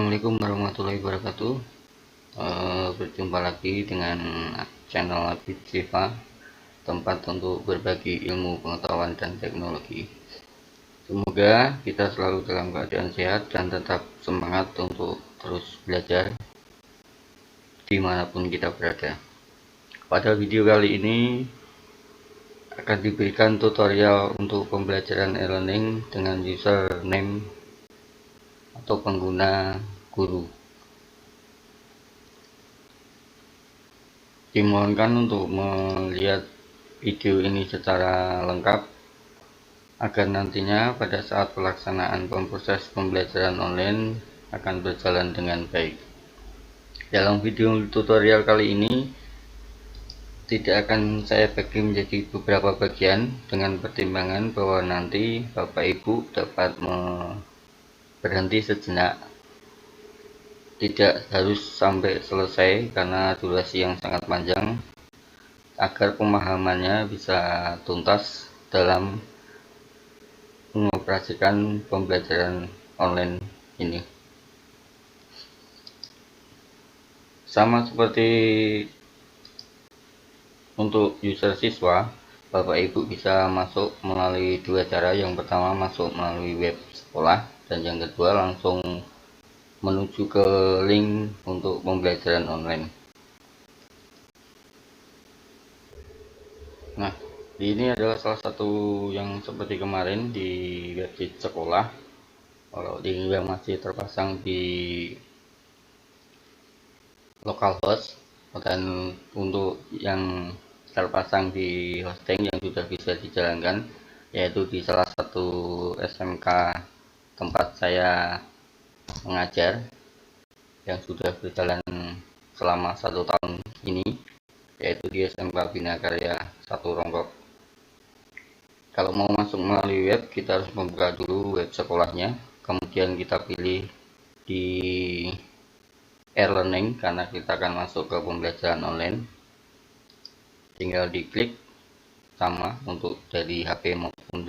Assalamualaikum warahmatullahi wabarakatuh. Berjumpa lagi dengan channel Abid Siva, tempat untuk berbagi ilmu pengetahuan dan teknologi. Semoga kita selalu dalam keadaan sehat dan tetap semangat untuk terus belajar dimanapun kita berada. Pada video kali ini akan diberikan tutorial untuk pembelajaran e-learning dengan username atau pengguna guru. Dimohonkan untuk melihat video ini secara lengkap agar nantinya pada saat pelaksanaan proses pembelajaran online akan berjalan dengan baik. Dalam video tutorial kali ini tidak akan saya bagi menjadi beberapa bagian dengan pertimbangan bahwa nanti Bapak Ibu dapat berhenti sejenak, tidak harus sampai selesai karena durasi yang sangat panjang, agar pemahamannya bisa tuntas dalam mengoperasikan pembelajaran online ini. Sama seperti untuk user siswa, Bapak Ibu bisa masuk melalui dua cara. Yang pertama masuk melalui web sekolah, dan yang kedua langsung menuju ke link untuk pembelajaran online. Nah, ini adalah salah satu yang seperti kemarin di website sekolah. Kalau di yang masih terpasang di localhost, dan untuk yang terpasang di hosting yang sudah bisa dijalankan, yaitu di salah satu SMK tempat saya mengajar yang sudah berjalan selama 1 tahun ini, yaitu di SMK Bina Karya 1 Ronggok. Kalau mau masuk melalui web, kita harus membuka dulu web sekolahnya, kemudian kita pilih di e-learning karena kita akan masuk ke pembelajaran online. Tinggal diklik, sama untuk dari HP maupun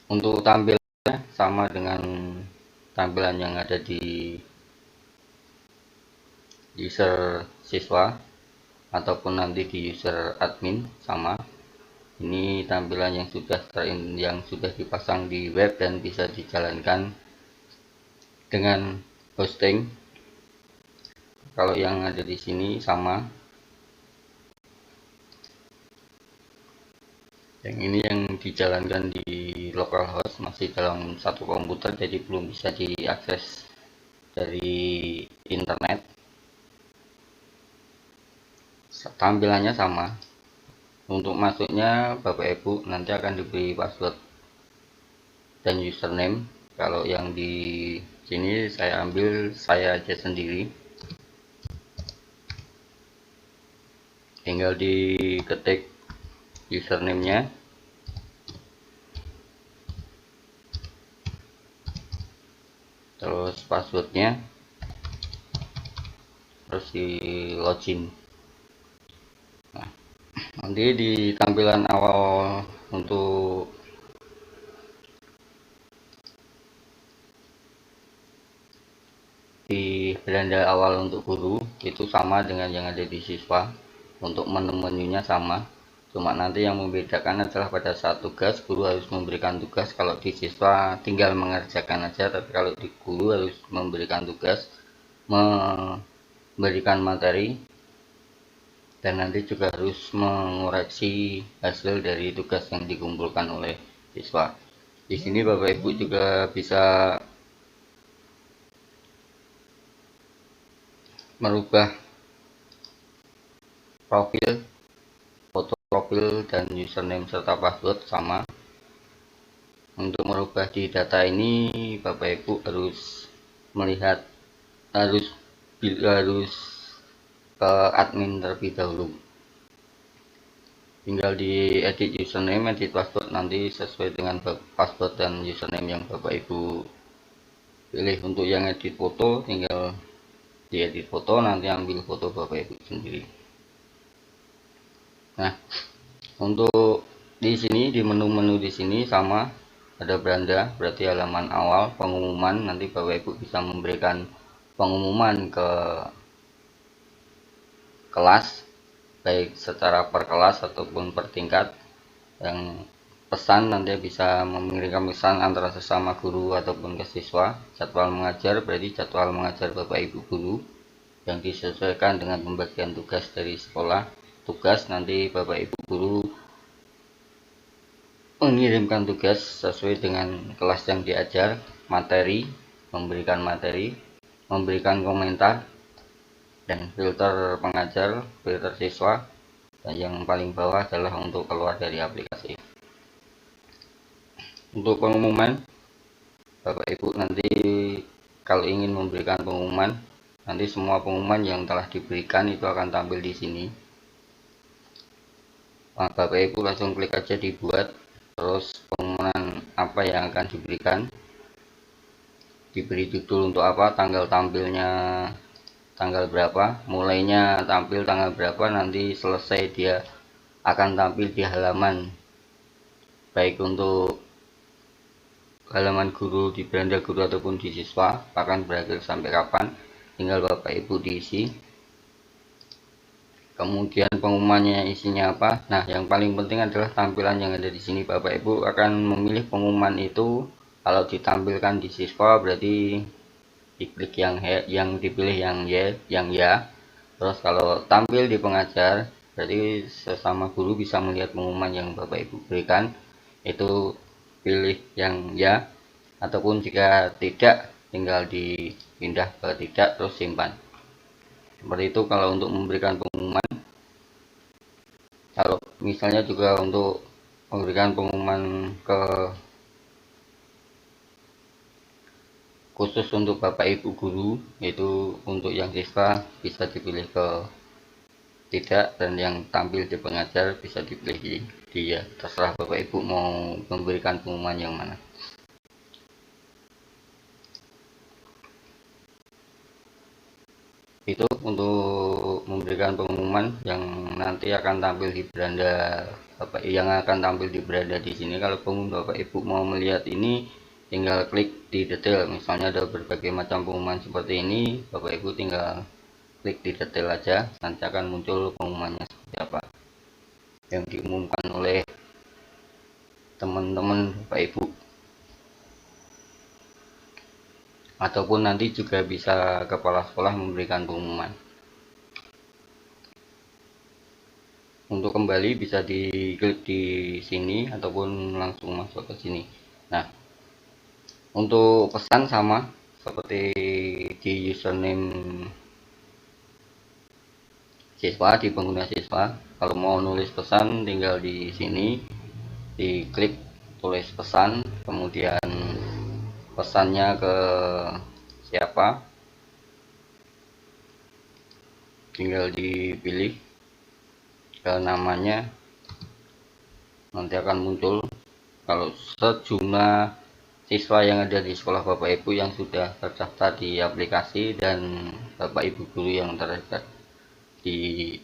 untuk tampilannya sama dengan tampilan yang ada di user siswa ataupun nanti di user admin, sama. Ini tampilan yang sudah dipasang di web dan bisa dijalankan dengan hosting. Kalau yang ada di sini sama. Yang ini yang dijalankan di localhost, masih dalam satu komputer, jadi belum bisa diakses dari internet. Tampilannya sama. Untuk masuknya Bapak Ibu nanti akan diberi password dan username. Kalau yang di sini saya ambil saya aja sendiri. Tinggal diketik username-nya, terus passwordnya, terus di login. Nah, nanti di tampilan awal untuk di beranda awal untuk guru itu sama dengan yang ada di siswa. Untuk menu-menunya sama, cuma nanti yang membedakan adalah pada saat tugas guru harus memberikan tugas. Kalau di siswa tinggal mengerjakan aja, tapi kalau di guru harus memberikan tugas, memberikan materi, dan nanti juga harus mengoreksi hasil dari tugas yang dikumpulkan oleh siswa. Di sini Bapak Ibu juga bisa merubah profil, foto profil, dan username serta password sama. Untuk merubah di data ini Bapak Ibu harus ke admin terlebih dahulu. Tinggal di edit username, edit password, nanti sesuai dengan password dan username yang Bapak Ibu pilih. Untuk yang edit foto, tinggal di edit foto, nanti ambil foto Bapak Ibu sendiri. Nah, untuk di sini di menu-menu di sini sama, ada beranda, berarti halaman awal. Pengumuman, nanti Bapak Ibu bisa memberikan pengumuman ke kelas, baik secara per kelas ataupun per tingkat. Yang pesan nanti bisa mengirimkan pesan antara sesama guru ataupun ke siswa. Jadwal mengajar berarti jadwal mengajar Bapak Ibu guru yang disesuaikan dengan pembagian tugas dari sekolah. Tugas nanti Bapak Ibu guru mengirimkan tugas sesuai dengan kelas yang diajar. Materi, memberikan materi, memberikan komentar, dan filter pengajar, filter siswa, dan yang paling bawah adalah untuk keluar dari aplikasi. Untuk pengumuman, Bapak Ibu nanti kalau ingin memberikan pengumuman, nanti semua pengumuman yang telah diberikan itu akan tampil di sini. Nah, Bapak Ibu langsung klik aja dibuat, terus pengumuman apa yang akan diberikan, diberi judul untuk apa, tanggal tampilnya tanggal berapa, mulainya tampil tanggal berapa, nanti selesai dia akan tampil di halaman, baik untuk halaman guru di beranda guru ataupun di siswa, akan berakhir sampai kapan, tinggal Bapak Ibu diisi. Kemudian pengumumannya isinya apa? Nah, yang paling penting adalah tampilan yang ada di sini. Bapak Ibu akan memilih pengumuman itu. Kalau ditampilkan di siswa berarti diklik yang dipilih yang ya. Terus kalau tampil di pengajar berarti sesama guru bisa melihat pengumuman yang Bapak Ibu berikan, itu pilih yang ya, ataupun jika tidak tinggal dipindah ke tidak terus simpan. Seperti itu kalau untuk memberikan pengumuman. Kalau misalnya juga untuk memberikan pengumuman khusus untuk Bapak Ibu guru, itu untuk yang siswa bisa dipilih ke tidak, dan yang tampil di pengajar bisa dipilih dia. Terserah Bapak Ibu mau memberikan pengumuman yang mana. Itu untuk memberikan pengumuman yang nanti akan tampil di beranda di sini. Kalau Bapak Ibu mau melihat ini, tinggal klik di detail. Misalnya ada berbagai macam pengumuman seperti ini, Bapak Ibu tinggal klik di detail aja, nanti akan muncul pengumumannya seperti apa yang diumumkan oleh teman-teman Bapak Ibu. Ataupun nanti juga bisa kepala sekolah memberikan pengumuman. Untuk kembali bisa diklik di sini ataupun langsung masuk ke sini. Nah, untuk pesan sama seperti di username siswa, di pengguna siswa. Kalau mau nulis pesan tinggal di sini, diklik tulis pesan, kemudian pesannya ke siapa, tinggal dipilih ke namanya, nanti akan muncul kalau sejumlah siswa yang ada di sekolah Bapak Ibu yang sudah terdaftar di aplikasi dan Bapak Ibu guru yang terdaftar di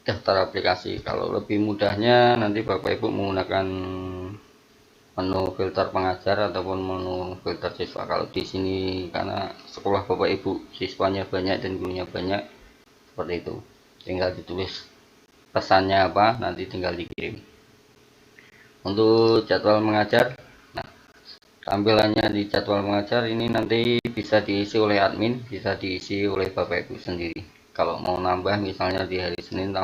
daftar aplikasi. Kalau lebih mudahnya nanti Bapak Ibu menggunakan menu filter pengajar ataupun menu filter siswa. Kalau di sini karena sekolah Bapak Ibu siswanya banyak dan gurunya banyak, seperti itu. Tinggal ditulis pesannya apa, nanti tinggal dikirim. Untuk jadwal mengajar, nah, tampilannya di jadwal mengajar ini nanti bisa diisi oleh admin, bisa diisi oleh Bapak Ibu sendiri. Kalau mau nambah misalnya di hari Senin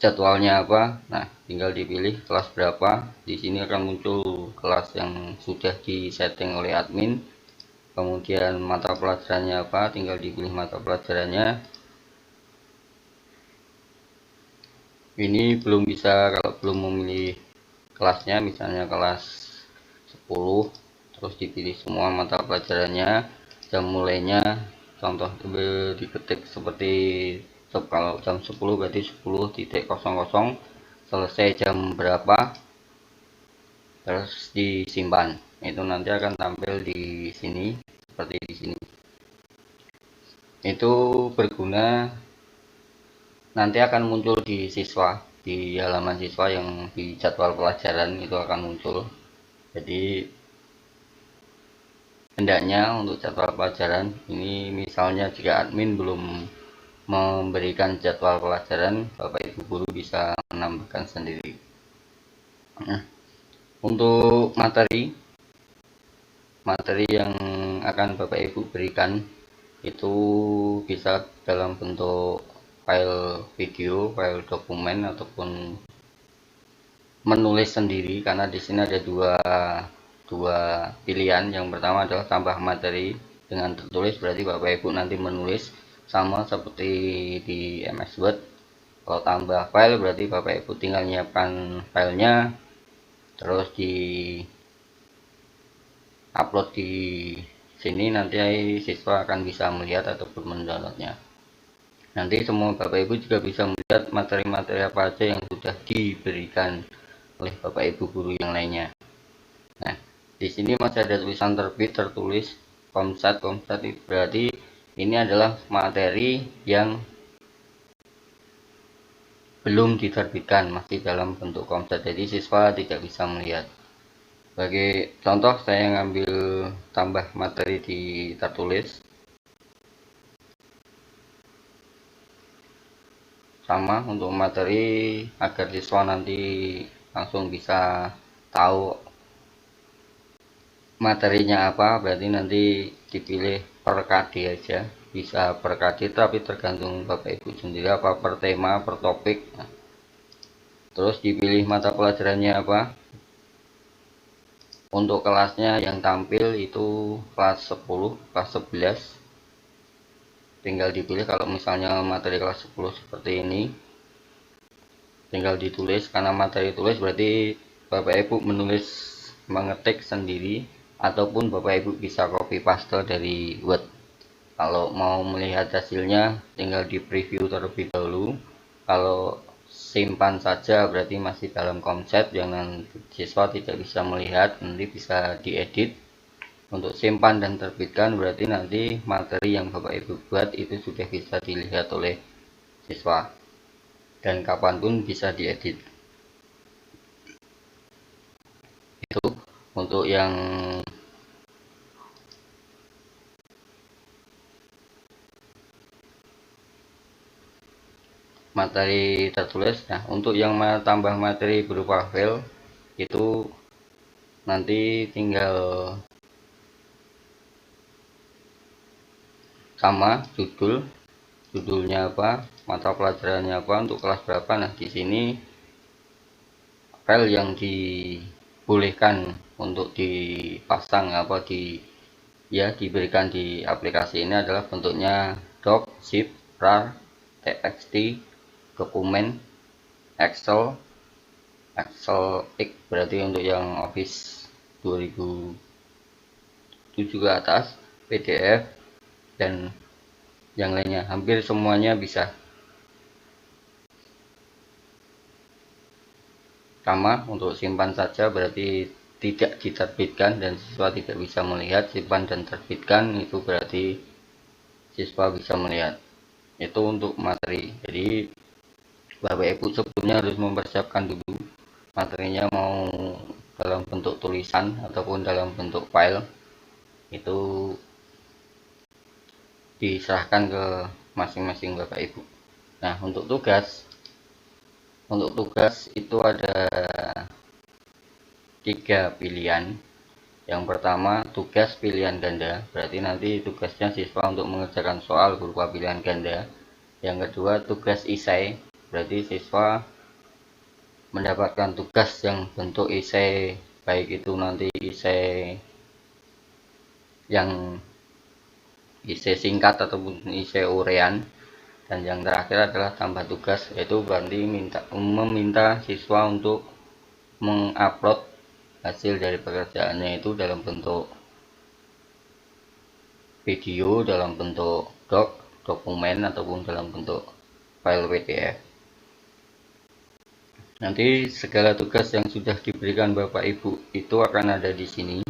jadwalnya apa, nah tinggal dipilih kelas berapa. Di sini akan muncul kelas yang sudah disetting oleh admin. Kemudian mata pelajarannya apa, tinggal dipilih mata pelajarannya. Ini belum bisa kalau belum memilih kelasnya, misalnya kelas 10, terus dipilih semua mata pelajarannya, jam mulainya, contoh diketik seperti kalau jam 10 berarti 10.00, selesai jam berapa, terus disimpan. Itu nanti akan tampil di sini seperti di sini. Itu berguna, nanti akan muncul di siswa, di halaman siswa yang di jadwal pelajaran itu akan muncul. Jadi hendaknya untuk jadwal pelajaran ini, misalnya jika admin belum memberikan jadwal pelajaran, Bapak Ibu guru bisa menambahkan sendiri. Nah, untuk materi yang akan Bapak Ibu berikan itu bisa dalam bentuk file video, file dokumen, ataupun menulis sendiri, karena di sini ada dua pilihan. Yang pertama adalah tambah materi dengan tertulis, berarti Bapak Ibu nanti menulis sama seperti di MS Word. Kalau tambah file berarti Bapak Ibu tinggal nyiapkan filenya, terus di upload di sini, nanti siswa akan bisa melihat ataupun mendownloadnya. Nanti semua Bapak Ibu juga bisa melihat materi-materi apa aja yang sudah diberikan oleh Bapak Ibu guru yang lainnya. Nah, di sini masih ada tulisan terbit, tertulis, komsat. Komsat itu berarti ini adalah materi yang belum diterbitkan, masih dalam bentuk komsat, jadi siswa tidak bisa melihat. Sebagai contoh, saya ngambil tambah materi di tertulis. Sama untuk materi, agar siswa nanti langsung bisa tahu materinya apa, berarti nanti dipilih per KD aja, bisa per KD, tapi tergantung Bapak Ibu sendiri, apa per tema, per topik. Nah, terus dipilih mata pelajarannya apa. Untuk kelasnya yang tampil itu kelas 10, kelas 11, tinggal dipilih. Kalau misalnya materi kelas 10 seperti ini, tinggal ditulis, karena materi tulis berarti Bapak Ibu menulis, mengetik sendiri, ataupun Bapak Ibu bisa copy paste dari Word. Kalau mau melihat hasilnya tinggal di preview terlebih dahulu. Kalau simpan saja berarti masih dalam konsep, jangan, siswa tidak bisa melihat, nanti bisa diedit. Untuk simpan dan terbitkan berarti nanti materi yang Bapak Ibu buat itu sudah bisa dilihat oleh siswa dan kapanpun bisa diedit. Itu untuk yang materi tertulis. Nah, untuk yang tambah materi berupa file itu nanti tinggal sama judulnya apa, mata pelajarannya apa, untuk kelas berapa. Nah, di sini file yang dibolehkan untuk dipasang apa diberikan di aplikasi ini adalah bentuknya doc, zip, rar, txt, dokumen, Excel X, berarti untuk yang Office 2007 ke atas, PDF, dan yang lainnya, hampir semuanya bisa. Sama untuk simpan saja berarti tidak diterbitkan dan siswa tidak bisa melihat. Simpan dan terbitkan itu berarti siswa bisa melihat. Itu untuk materi. Jadi Bapak Ibu sebelumnya harus mempersiapkan dulu materinya, mau dalam bentuk tulisan ataupun dalam bentuk file, itu diserahkan ke masing-masing Bapak Ibu. Nah, untuk tugas itu ada 3 pilihan. Yang pertama, tugas pilihan ganda, berarti nanti tugasnya siswa untuk mengerjakan soal berupa pilihan ganda. Yang kedua, tugas esai, berarti siswa mendapatkan tugas yang bentuk esai, baik itu nanti esai yang esai singkat ataupun esai urean. Dan yang terakhir adalah tambah tugas, yaitu berarti meminta siswa untuk mengupload hasil dari pekerjaannya itu dalam bentuk video, dalam bentuk dokumen, ataupun dalam bentuk file PDF. Nanti segala tugas yang sudah diberikan Bapak Ibu itu akan ada di sini.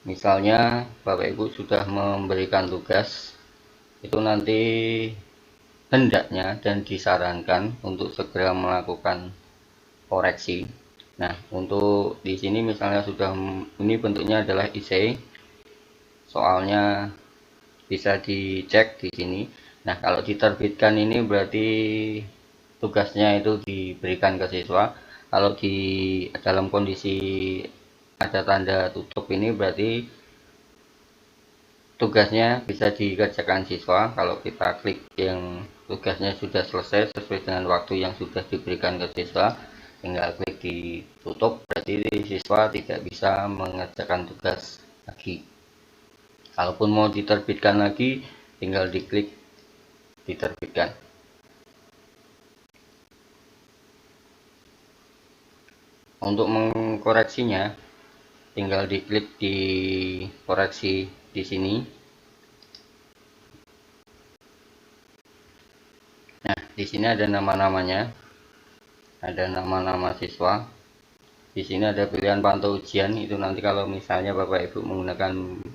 Misalnya Bapak Ibu sudah memberikan tugas, itu nanti hendaknya dan disarankan untuk segera melakukan koreksi. Nah, untuk di sini misalnya sudah, ini bentuknya adalah essay, soalnya bisa dicek di sini. Nah, kalau diterbitkan ini berarti tugasnya itu diberikan ke siswa. Kalau di dalam kondisi ada tanda tutup ini berarti tugasnya bisa dikerjakan siswa. Kalau kita klik yang tugasnya sudah selesai sesuai dengan waktu yang sudah diberikan ke siswa, tinggal klik ditutup, berarti siswa tidak bisa mengerjakan tugas lagi. Kalaupun mau diterbitkan lagi, tinggal diklik diterbitkan. Untuk mengkoreksinya, tinggal diklik di koreksi di sini. Nah, di sini ada nama-namanya, ada nama-nama siswa. Di sini ada pilihan pantau ujian, itu nanti kalau misalnya Bapak Ibu menggunakan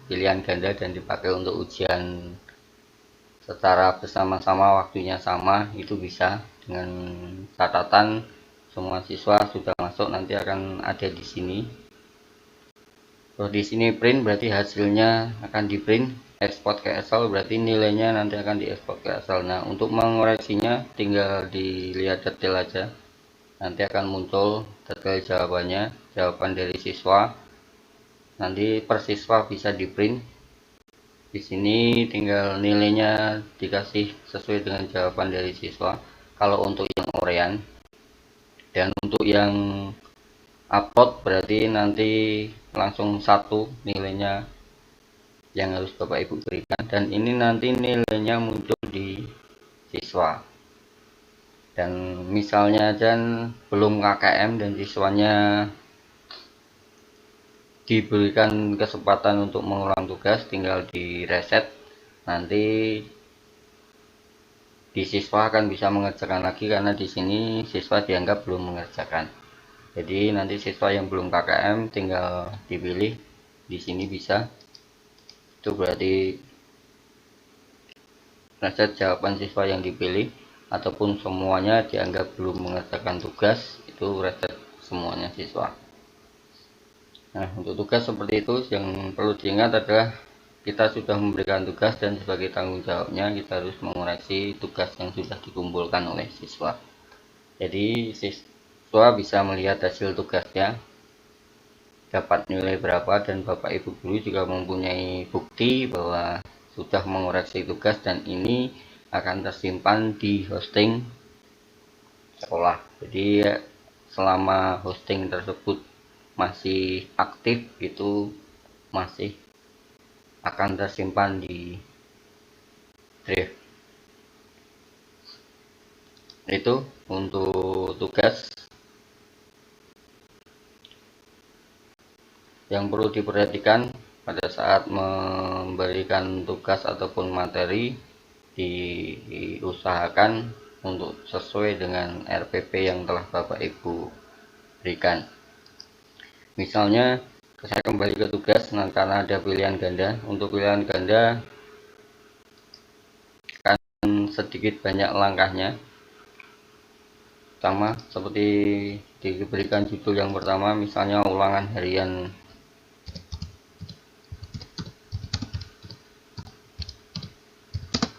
pilihan ganda dan dipakai untuk ujian secara bersama-sama, waktunya sama, itu bisa dengan catatan semua siswa sudah masuk nanti akan ada di sini. Terus di sini print berarti hasilnya akan di print, export ke Excel berarti nilainya nanti akan diekspor ke Excel. Nah, untuk mengoreksinya tinggal dilihat detail aja. Nanti akan muncul detail jawabannya, jawaban dari siswa. Nanti per siswa bisa di print. Di sini tinggal nilainya dikasih sesuai dengan jawaban dari siswa. Kalau untuk yang orean, dan untuk yang upload berarti nanti langsung satu nilainya yang harus Bapak Ibu berikan, dan ini nanti nilainya muncul di siswa. Dan misalnya aja belum KKM dan siswanya diberikan kesempatan untuk mengulang tugas, tinggal di reset, nanti di siswa akan bisa mengerjakan lagi karena di sini siswa dianggap belum mengerjakan. Jadi nanti siswa yang belum KKM tinggal dipilih di sini bisa. Itu berarti reset jawaban siswa yang dipilih, ataupun semuanya dianggap belum mengerjakan tugas, itu reset semuanya siswa. Nah, untuk tugas seperti itu yang perlu diingat adalah kita sudah memberikan tugas dan sebagai tanggung jawabnya kita harus mengoreksi tugas yang sudah dikumpulkan oleh siswa. Jadi siswa bisa melihat hasil tugasnya, dapat nilai berapa, dan Bapak Ibu guru juga mempunyai bukti bahwa sudah mengoreksi tugas dan ini akan tersimpan di hosting sekolah. Jadi selama hosting tersebut masih aktif, itu masih akan tersimpan di drive. Itu untuk tugas. Yang perlu diperhatikan pada saat memberikan tugas ataupun materi, diusahakan untuk sesuai dengan RPP yang telah Bapak Ibu berikan. Misalnya saya kembali ke tugas, nah karena ada pilihan ganda. Untuk pilihan ganda akan sedikit banyak langkahnya. Sama seperti diberikan judul yang pertama, misalnya ulangan harian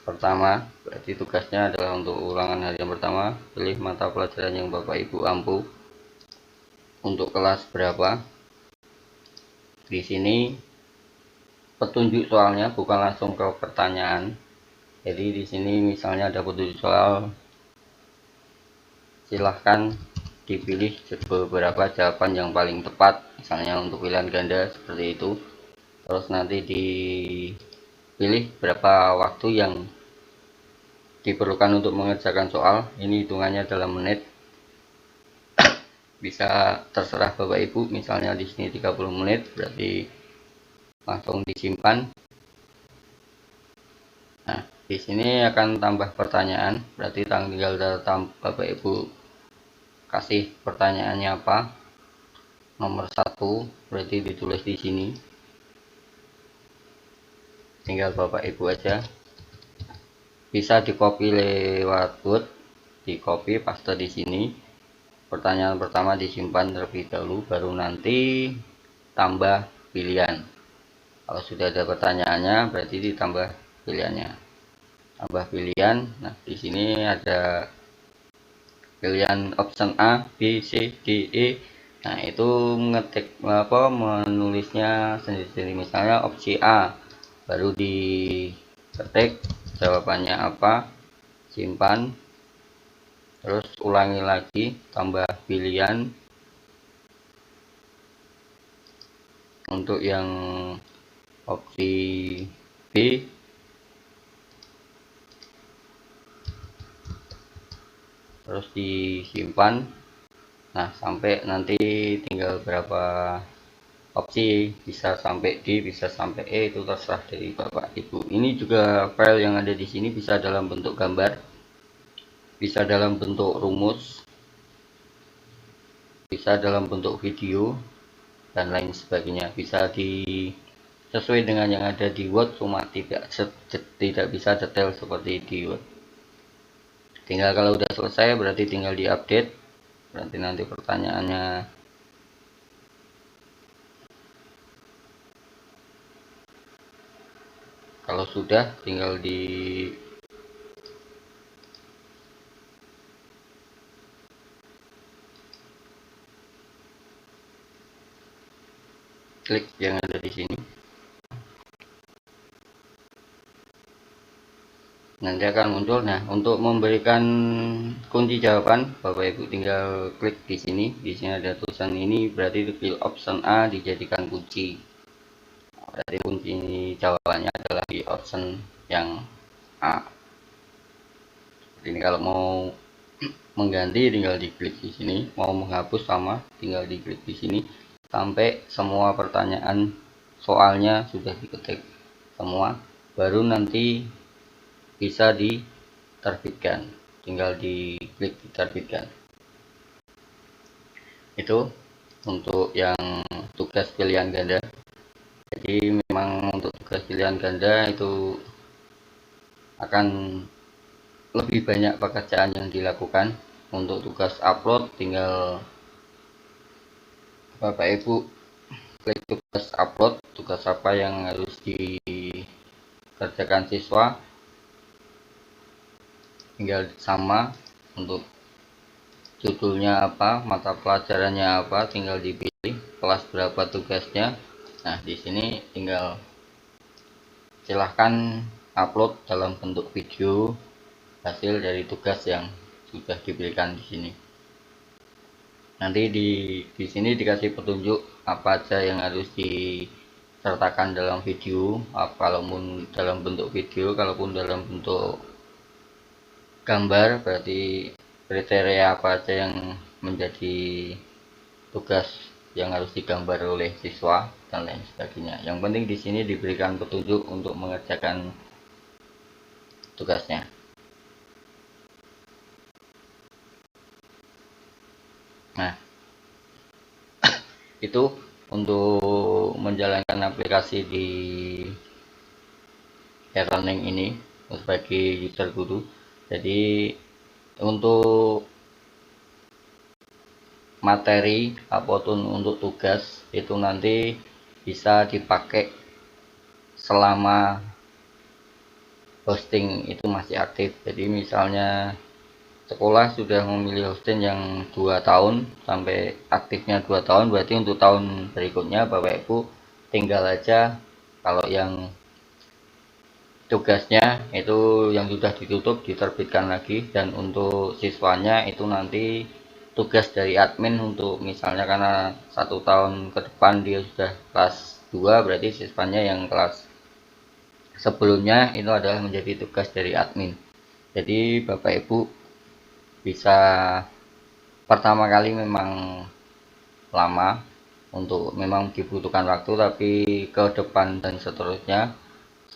pertama, berarti tugasnya adalah untuk ulangan harian pertama. Pilih mata pelajaran yang Bapak Ibu ampu, untuk kelas berapa. Di sini petunjuk soalnya, bukan langsung ke pertanyaan. Jadi di sini misalnya ada petunjuk soal, silahkan dipilih beberapa jawaban yang paling tepat, misalnya untuk pilihan ganda seperti itu. Terus nanti dipilih berapa waktu yang diperlukan untuk mengerjakan soal. Ini hitungannya dalam menit, bisa terserah Bapak Ibu. Misalnya di sini 30 menit, berarti langsung disimpan. Nah, di sini akan tambah pertanyaan, berarti tinggal Bapak Ibu kasih pertanyaannya apa. Nomor 1 berarti ditulis di sini. Tinggal Bapak Ibu aja. Bisa di copy lewat Word, di copy paste di sini. pertanyaan pertama disimpan terlebih dahulu, baru nanti tambah pilihan. Kalau sudah ada pertanyaannya berarti ditambah pilihannya. Tambah pilihan. Nah, di sini ada pilihan option A, B, C, D, E. Nah, itu ngetik menulisnya sendiri-sendiri. Misalnya opsi A, baru diketik jawabannya apa, simpan, terus ulangi lagi, tambah pilihan. Untuk yang opsi B, terus disimpan. Nah, sampai nanti tinggal berapa opsi, bisa sampai D, bisa sampai E, itu terserah dari Bapak Ibu. Ini juga file yang ada di sini bisa dalam bentuk gambar, bisa dalam bentuk rumus, bisa dalam bentuk video, dan lain sebagainya. Bisa sesuai dengan yang ada di Word, cuma tidak bisa detail seperti di Word. Tinggal kalau udah selesai berarti tinggal diupdate. Berarti nanti pertanyaannya kalau sudah tinggal di klik yang ada di sini. Nanti akan muncul. Nah, untuk memberikan kunci jawaban, Bapak Ibu tinggal klik di sini. Di sini ada tulisan ini, berarti pilih option A dijadikan kunci. Berarti kunci jawabannya adalah di option yang A. Ini kalau mau mengganti tinggal diklik di sini, mau menghapus sama tinggal diklik di sini sampai semua pertanyaan soalnya sudah diketik semua, baru nanti bisa diterbitkan, tinggal diklik diterbitkan. Itu untuk yang tugas pilihan ganda. Jadi memang untuk tugas pilihan ganda itu akan lebih banyak pekerjaan yang dilakukan. Untuk tugas upload tinggal Bapak Ibu klik tugas upload, tugas apa yang harus dikerjakan siswa, tinggal sama. Untuk judulnya apa, mata pelajarannya apa, tinggal dipilih, kelas berapa tugasnya. Nah, di sini tinggal silahkan upload dalam bentuk video hasil dari tugas yang sudah diberikan di sini. Nanti di sini dikasih petunjuk apa aja yang harus disertakan dalam video, kalaupun dalam bentuk video, kalaupun dalam bentuk gambar berarti kriteria apa aja yang menjadi tugas yang harus digambar oleh siswa dan lain sebagainya. Yang penting di sini diberikan petunjuk untuk mengerjakan tugasnya. Nah, itu untuk menjalankan aplikasi di e-learning ini sebagai user guru. Jadi untuk materi apapun untuk tugas itu nanti bisa dipakai selama hosting itu masih aktif. Jadi misalnya sekolah sudah memilih hosting yang 2 tahun sampai aktifnya 2 tahun, berarti untuk tahun berikutnya Bapak Ibu tinggal aja, kalau yang tugasnya itu yang sudah ditutup diterbitkan lagi, dan untuk siswanya itu nanti tugas dari admin. Untuk misalnya karena 1 tahun ke depan dia sudah kelas 2, berarti siswanya yang kelas sebelumnya itu adalah menjadi tugas dari admin. Jadi Bapak Ibu bisa, pertama kali memang lama, untuk memang dibutuhkan waktu, tapi ke depan dan seterusnya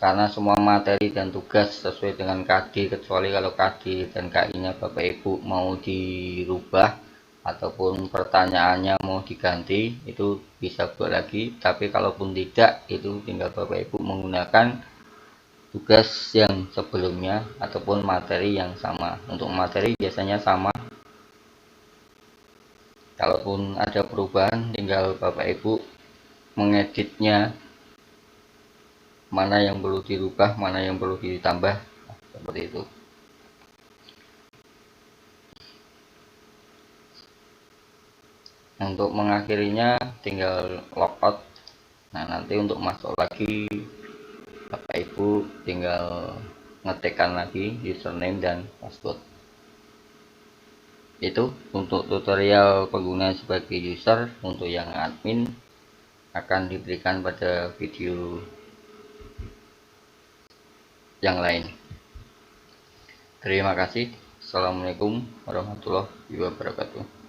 karena semua materi dan tugas sesuai dengan KD, kecuali kalau KD dan KI-nya Bapak Ibu mau dirubah ataupun pertanyaannya mau diganti, itu bisa buat lagi. Tapi kalaupun tidak, itu tinggal Bapak Ibu menggunakan tugas yang sebelumnya ataupun materi yang sama. Untuk materi biasanya sama, Kalaupun ada perubahan, tinggal Bapak Ibu mengeditnya, mana yang perlu dirubah, mana yang perlu ditambah, seperti itu. Untuk mengakhirinya tinggal logout. Nah, nanti untuk masuk lagi Bapak Ibu tinggal ngetikkan lagi username dan password. Itu untuk tutorial pengguna sebagai user. Untuk yang admin akan diberikan pada video yang lain. Terima kasih. Assalamualaikum warahmatullahi wabarakatuh.